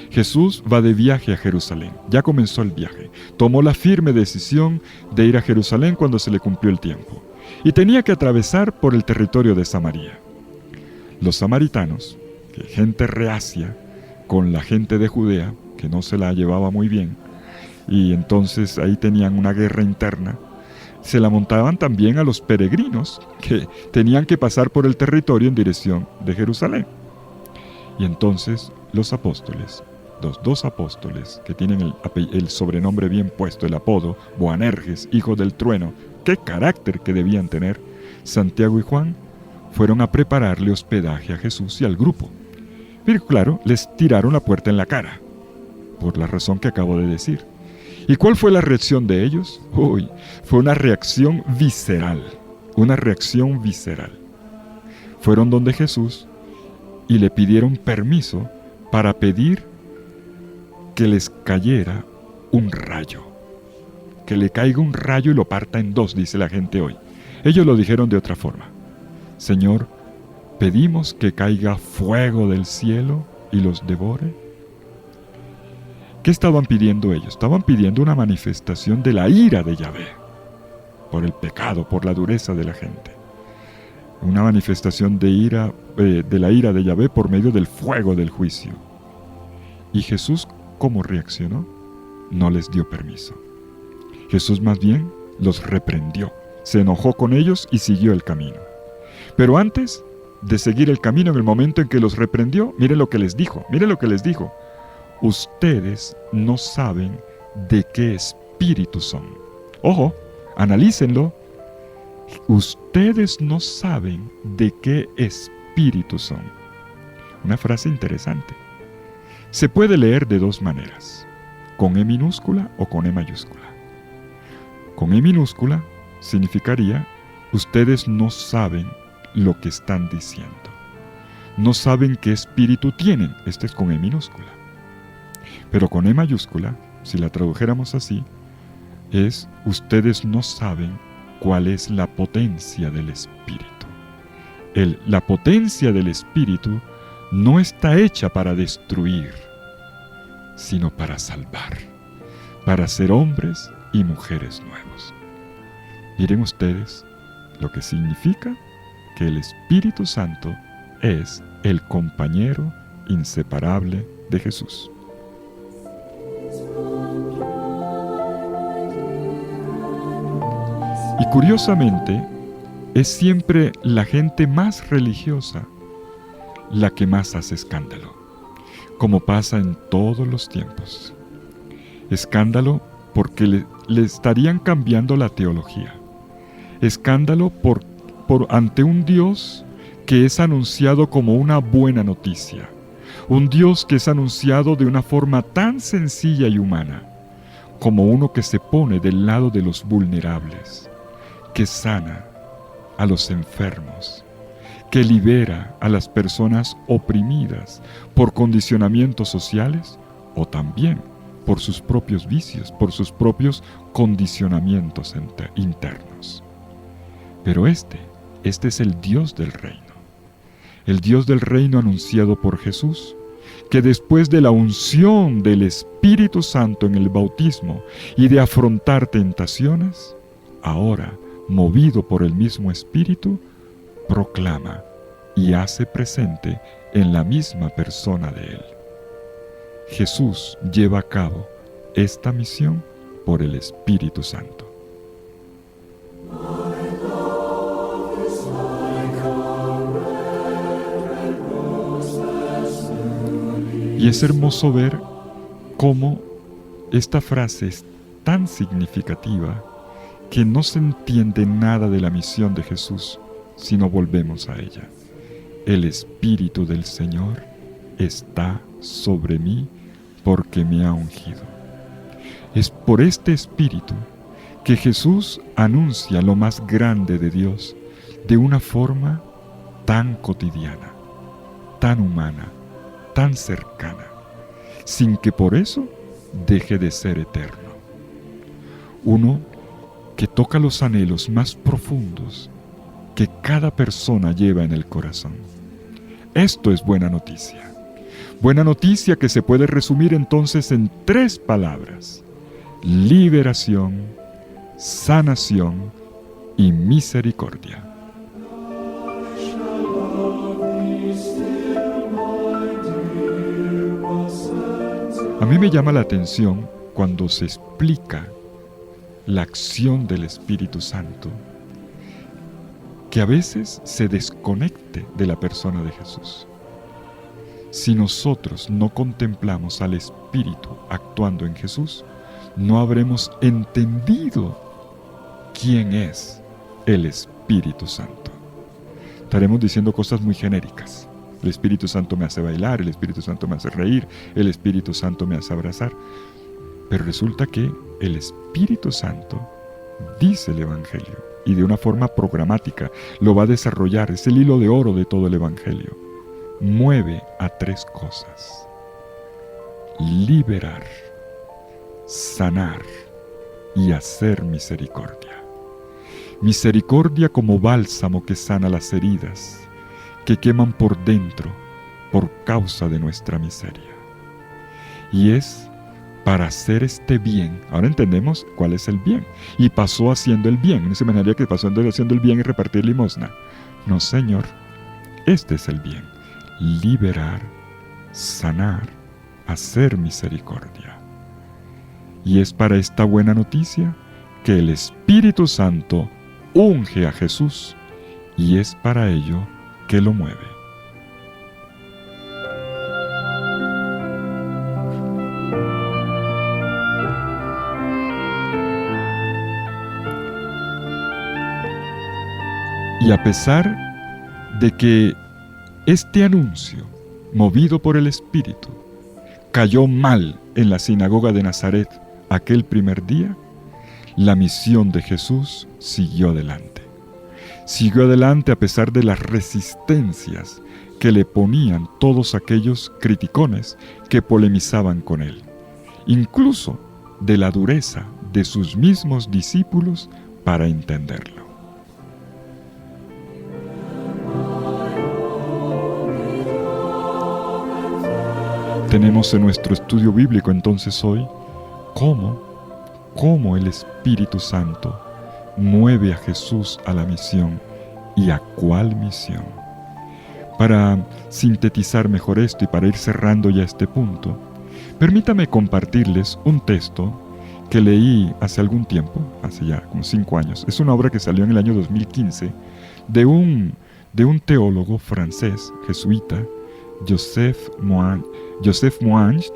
Jesús va de viaje a Jerusalén. Ya comenzó el viaje. Tomó la firme decisión de ir a Jerusalén cuando se le cumplió el tiempo. Y tenía que atravesar por el territorio de Samaria. Los samaritanos, que gente reacia con la gente de Judea, que no se la llevaba muy bien, y entonces ahí tenían una guerra interna. Se la montaban también a los peregrinos que tenían que pasar por el territorio en dirección de Jerusalén. Y entonces los apóstoles, los dos apóstoles que tienen el sobrenombre bien puesto, el apodo, Boanerges, hijo del trueno, qué carácter que debían tener, Santiago y Juan, fueron a prepararle hospedaje a Jesús y al grupo. Pero claro, les tiraron la puerta en la cara, por la razón que acabo de decir. ¿Y cuál fue la reacción de ellos? Uy, fue una reacción visceral, una reacción visceral. Fueron donde Jesús y le pidieron permiso para pedir que les cayera un rayo. Que le caiga un rayo y lo parta en dos, dice la gente hoy. Ellos lo dijeron de otra forma. Señor, pedimos que caiga fuego del cielo y los devore. ¿Qué estaban pidiendo ellos? Estaban pidiendo una manifestación de la ira de Yahvé, por el pecado, por la dureza de la gente. Una manifestación de la ira de Yahvé por medio del fuego del juicio. ¿Y Jesús cómo reaccionó? No les dio permiso. Jesús más bien los reprendió, se enojó con ellos y siguió el camino. Pero antes de seguir el camino, en el momento en que los reprendió, miren lo que les dijo. Ustedes no saben de qué espíritu son. Ojo, analícenlo. Ustedes no saben de qué espíritu son. Una frase interesante. Se puede leer de dos maneras, con E minúscula o con E mayúscula. Con E minúscula significaría, ustedes no saben lo que están diciendo. No saben qué espíritu tienen. Este es con E minúscula. Pero con E mayúscula, si la tradujéramos así, es ustedes no saben cuál es la potencia del Espíritu. La potencia del Espíritu no está hecha para destruir, sino para salvar, para ser hombres y mujeres nuevos. Miren ustedes lo que significa que el Espíritu Santo es el compañero inseparable de Jesús. Y curiosamente, es siempre la gente más religiosa la que más hace escándalo, como pasa en todos los tiempos. Escándalo porque le estarían cambiando la teología. Escándalo ante un Dios que es anunciado como una buena noticia. Un Dios que es anunciado de una forma tan sencilla y humana, como uno que se pone del lado de los vulnerables, que sana a los enfermos, que libera a las personas oprimidas por condicionamientos sociales o también por sus propios vicios, por sus propios condicionamientos internos. Pero este es el Dios del reino. El Dios del reino anunciado por Jesús, que después de la unción del Espíritu Santo en el bautismo y de afrontar tentaciones, ahora, movido por el mismo Espíritu, proclama y hace presente en la misma persona de Él. Jesús lleva a cabo esta misión por el Espíritu Santo. Y es hermoso ver cómo esta frase es tan significativa que no se entiende nada de la misión de Jesús si no volvemos a ella. El Espíritu del Señor está sobre mí porque me ha ungido. Es por este Espíritu que Jesús anuncia lo más grande de Dios de una forma tan cotidiana, tan humana, tan cercana, sin que por eso deje de ser eterno. Uno que toca los anhelos más profundos que cada persona lleva en el corazón. Esto es buena noticia. Buena noticia que se puede resumir entonces en 3 palabras: liberación, sanación y misericordia. A mí me llama la atención cuando se explica la acción del Espíritu Santo, que a veces se desconecte de la persona de Jesús. Si nosotros no contemplamos al Espíritu actuando en Jesús, no habremos entendido quién es el Espíritu Santo. Estaremos diciendo cosas muy genéricas. El Espíritu Santo me hace bailar, el Espíritu Santo me hace reír, el Espíritu Santo me hace abrazar. Pero resulta que el Espíritu Santo dice el Evangelio y de una forma programática lo va a desarrollar. Es el hilo de oro de todo el Evangelio. Mueve a tres cosas: liberar, sanar y hacer misericordia. Misericordia como bálsamo que sana las heridas que queman por dentro por causa de nuestra miseria. Y es para hacer este bien. Ahora entendemos cuál es el bien. Y pasó haciendo el bien. Uno se imaginaría que pasó haciendo el bien y repartir limosna. No, Señor. Este es el bien. Liberar, sanar, hacer misericordia. Y es para esta buena noticia que el Espíritu Santo unge a Jesús, y es para ello que lo mueve. Y a pesar de que este anuncio, movido por el Espíritu, cayó mal en la sinagoga de Nazaret aquel primer día, la misión de Jesús siguió adelante. Siguió adelante a pesar de las resistencias que le ponían todos aquellos criticones que polemizaban con él, incluso de la dureza de sus mismos discípulos para entenderlo. Tenemos en nuestro estudio bíblico entonces hoy cómo el Espíritu Santo mueve a Jesús a la misión y a cuál misión. Para sintetizar mejor esto y para ir cerrando ya este punto, permítame compartirles un texto que leí hace algún tiempo, hace ya como 5 años. Es una obra que salió en el año 2015 de un teólogo francés, jesuita, Joseph Moange,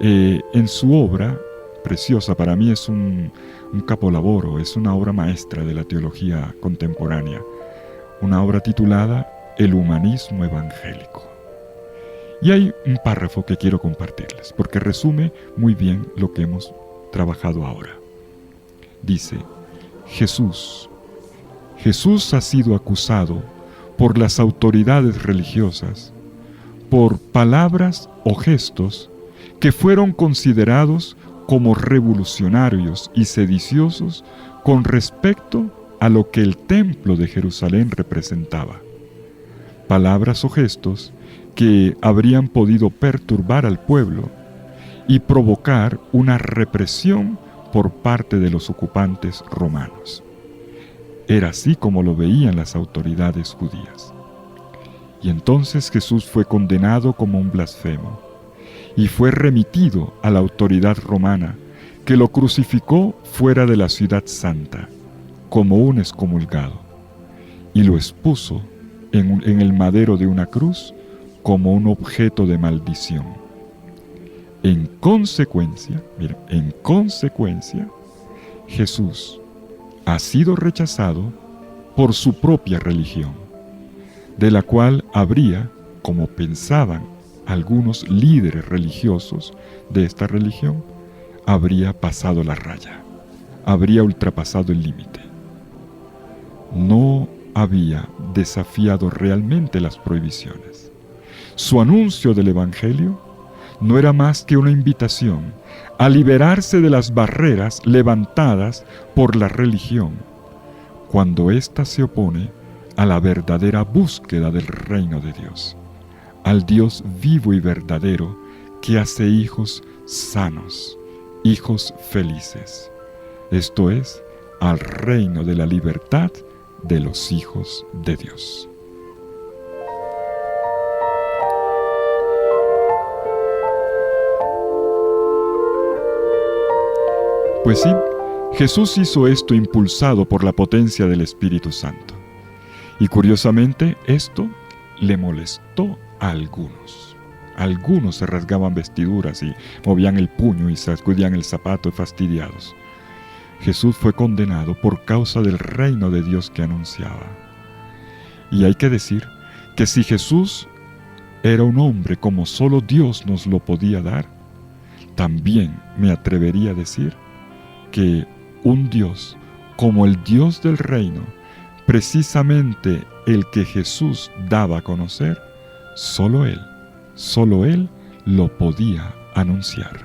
en su obra preciosa. Para mí es un capolavoro, es una obra maestra de la teología contemporánea, una obra titulada El humanismo evangélico. Y hay un párrafo que quiero compartirles, porque resume muy bien lo que hemos trabajado ahora. Dice: Jesús ha sido acusado por las autoridades religiosas por palabras o gestos que fueron considerados como revolucionarios y sediciosos con respecto a lo que el templo de Jerusalén representaba. Palabras o gestos que habrían podido perturbar al pueblo y provocar una represión por parte de los ocupantes romanos. Era así como lo veían las autoridades judías. Y entonces Jesús fue condenado como un blasfemo y fue remitido a la autoridad romana, que lo crucificó fuera de la ciudad santa, como un excomulgado, y lo expuso en el madero de una cruz como un objeto de maldición. En consecuencia, Jesús ha sido rechazado por su propia religión, de la cual habría, como pensaban algunos líderes religiosos de esta religión, habría pasado la raya, habría ultrapasado el límite. No había desafiado realmente las prohibiciones. Su anuncio del Evangelio no era más que una invitación a liberarse de las barreras levantadas por la religión, cuando ésta se opone a la verdadera búsqueda del reino de Dios, al Dios vivo y verdadero que hace hijos sanos, hijos felices, esto es, al reino de la libertad de los hijos de Dios. Pues sí, Jesús hizo esto impulsado por la potencia del Espíritu Santo. Y curiosamente, esto le molestó a algunos. Algunos se rasgaban vestiduras y movían el puño y sacudían el zapato fastidiados. Jesús fue condenado por causa del reino de Dios que anunciaba. Y hay que decir que si Jesús era un hombre como solo Dios nos lo podía dar, también me atrevería a decir que un Dios como el Dios del reino, precisamente el que Jesús daba a conocer, solo Él lo podía anunciar.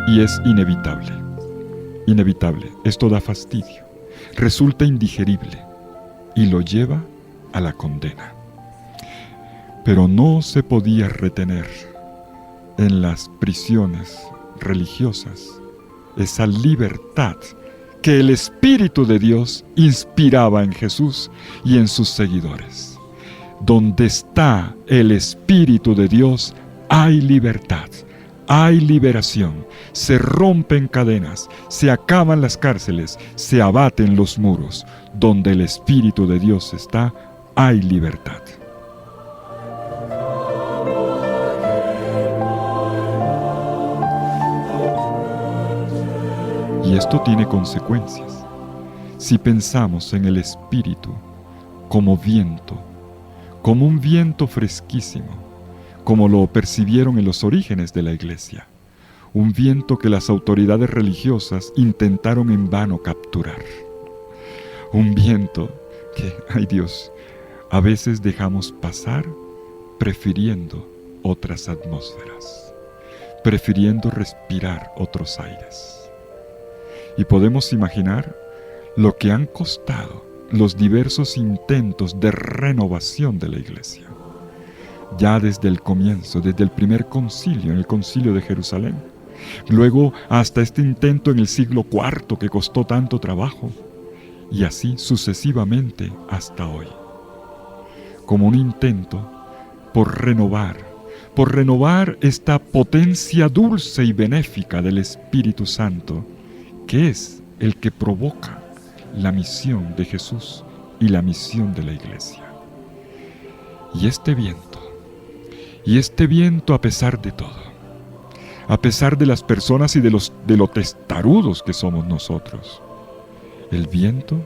Y es inevitable, esto da fastidio, resulta indigerible y lo lleva a la condena. Pero no se podía retener en las prisiones religiosas esa libertad que el Espíritu de Dios inspiraba en Jesús y en sus seguidores. Donde está el Espíritu de Dios hay libertad, hay liberación, se rompen cadenas, se acaban las cárceles, se abaten los muros. Donde el Espíritu de Dios está, hay libertad. Y esto tiene consecuencias. Si pensamos en el Espíritu como viento, como un viento fresquísimo, como lo percibieron en los orígenes de la Iglesia, un viento que las autoridades religiosas intentaron en vano capturar. Un viento que, ay Dios, a veces dejamos pasar prefiriendo otras atmósferas, prefiriendo respirar otros aires. Y podemos imaginar lo que han costado los diversos intentos de renovación de la Iglesia. Ya desde el comienzo, desde el primer concilio, en el concilio de Jerusalén, luego hasta este intento en el siglo IV que costó tanto trabajo, y así sucesivamente hasta hoy. Como un intento por renovar esta potencia dulce y benéfica del Espíritu Santo, que es el que provoca la misión de Jesús y la misión de la Iglesia. Y este viento a pesar de todo, a pesar de las personas y de lo testarudos que somos nosotros, el viento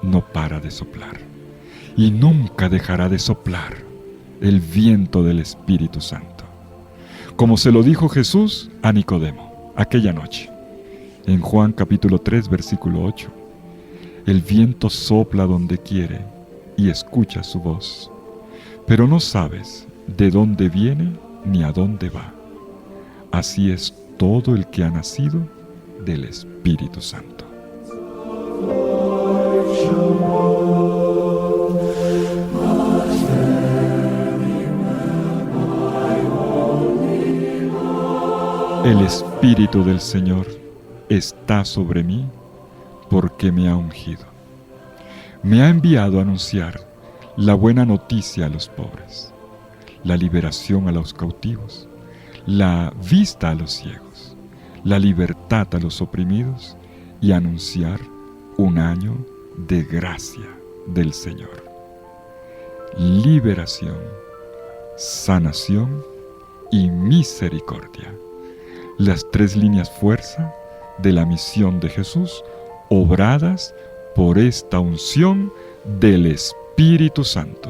no para de soplar y nunca dejará de soplar el viento del Espíritu Santo. Como se lo dijo Jesús a Nicodemo aquella noche. En Juan capítulo 3, versículo 8, el viento sopla donde quiere y escucha su voz, pero no sabes de dónde viene ni a dónde va. Así es todo el que ha nacido del Espíritu Santo. El Espíritu del Señor está sobre mí porque me ha ungido. Me ha enviado a anunciar la buena noticia a los pobres, la liberación a los cautivos, la vista a los ciegos, la libertad a los oprimidos y anunciar un año de gracia del Señor. Liberación, sanación y misericordia. Las tres líneas fuerza de la misión de Jesús, obradas por esta unción del Espíritu Santo.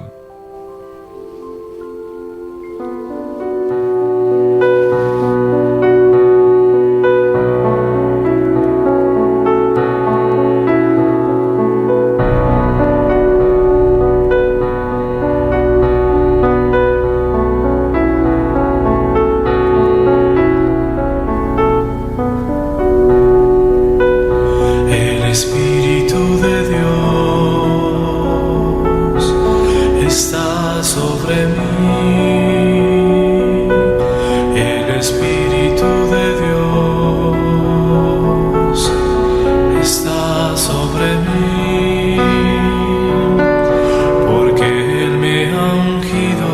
Porque Él me ha ungido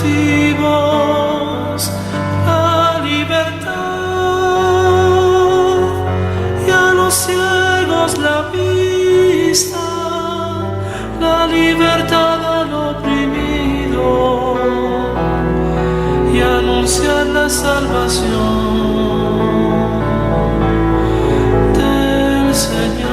cautivos la libertad y a los ciegos la vista, la libertad al oprimido y anunciar la salvación del Señor.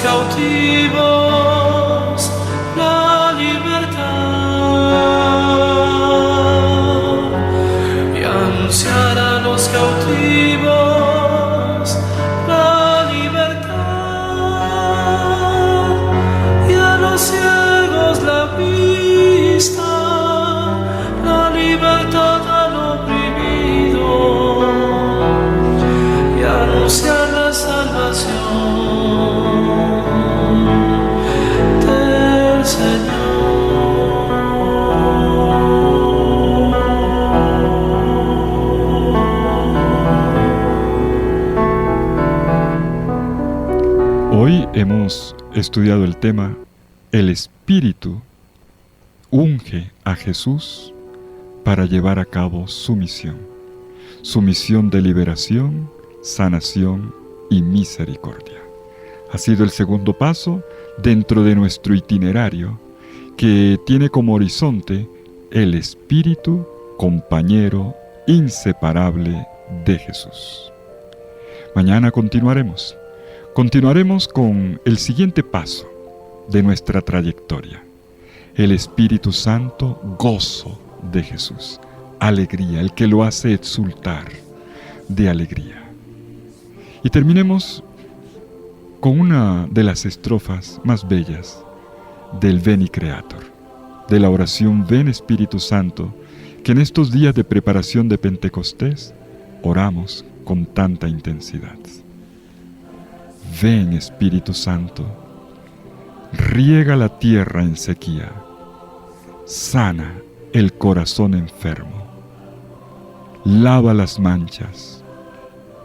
Cautivos la libertad y anunciar a los cautivos la libertad y a los ciegos la vista, la libertad al oprimido y anunciar la salvación del Señor. Hoy hemos estudiado el tema El Espíritu unge a Jesús para llevar a cabo su misión de liberación, sanación y misericordia. Ha sido el segundo paso dentro de nuestro itinerario que tiene como horizonte el Espíritu compañero inseparable de Jesús. Mañana continuaremos con el siguiente paso de nuestra trayectoria. El Espíritu Santo, gozo de Jesús, alegría, el que lo hace exultar de alegría. Y terminemos con una de las estrofas más bellas del Veni Creator, de la oración Ven Espíritu Santo, que en estos días de preparación de Pentecostés oramos con tanta intensidad. Ven Espíritu Santo, riega la tierra en sequía, sana el corazón enfermo, lava las manchas,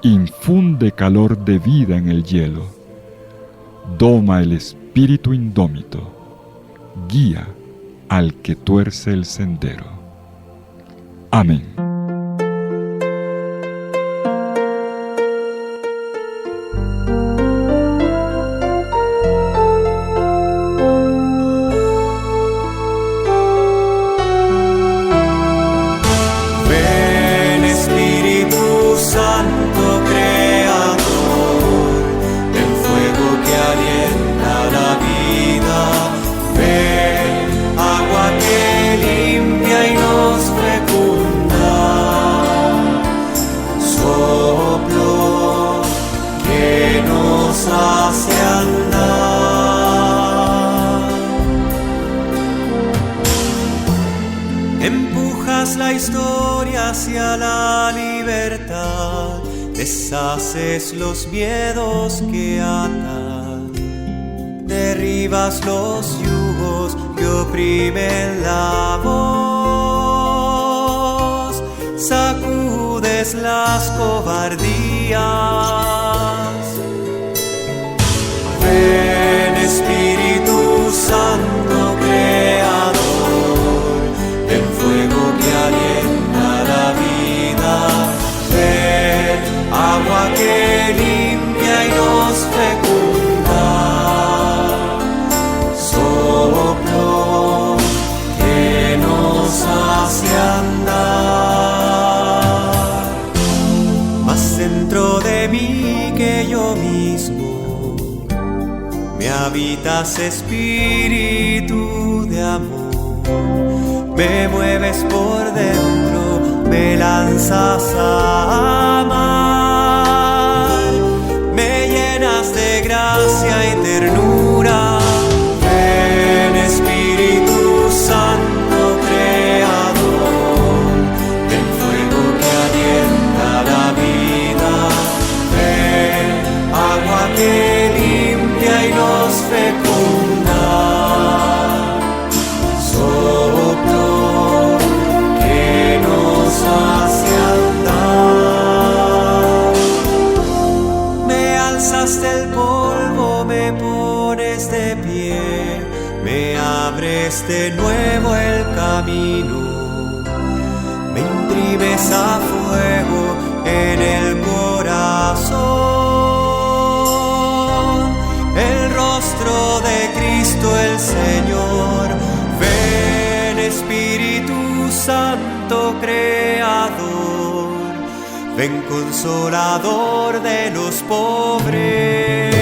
infunde calor de vida en el hielo, doma el espíritu indómito, guía al que tuerce el sendero. Amén. Empujas la historia hacia la libertad, deshaces los miedos que atan, derribas los yugos que oprimen la voz, sacudes las cobardías. Ven Espíritu Santo Creador, el fuego que alienta la vida, ven agua que limpia y nos fecunda, soplo que nos hace andar, más dentro de mí que yo mismo, me habitas espíritu de amor. Me mueves por dentro, alcanzas a amar, me llenas de gracia y ternura. Ven Espíritu Santo Creador, ven fuego que alienta la vida, ven agua que limpia y nos fecunda, soplo que nos hace andar. Me alzas del polvo, me pones de pie, me abres de nuevo el camino, me imprimes a fuego en el corazón el rostro de Cristo el Señor. Ven Espíritu Santo Creador, ven Consolador de los pobres.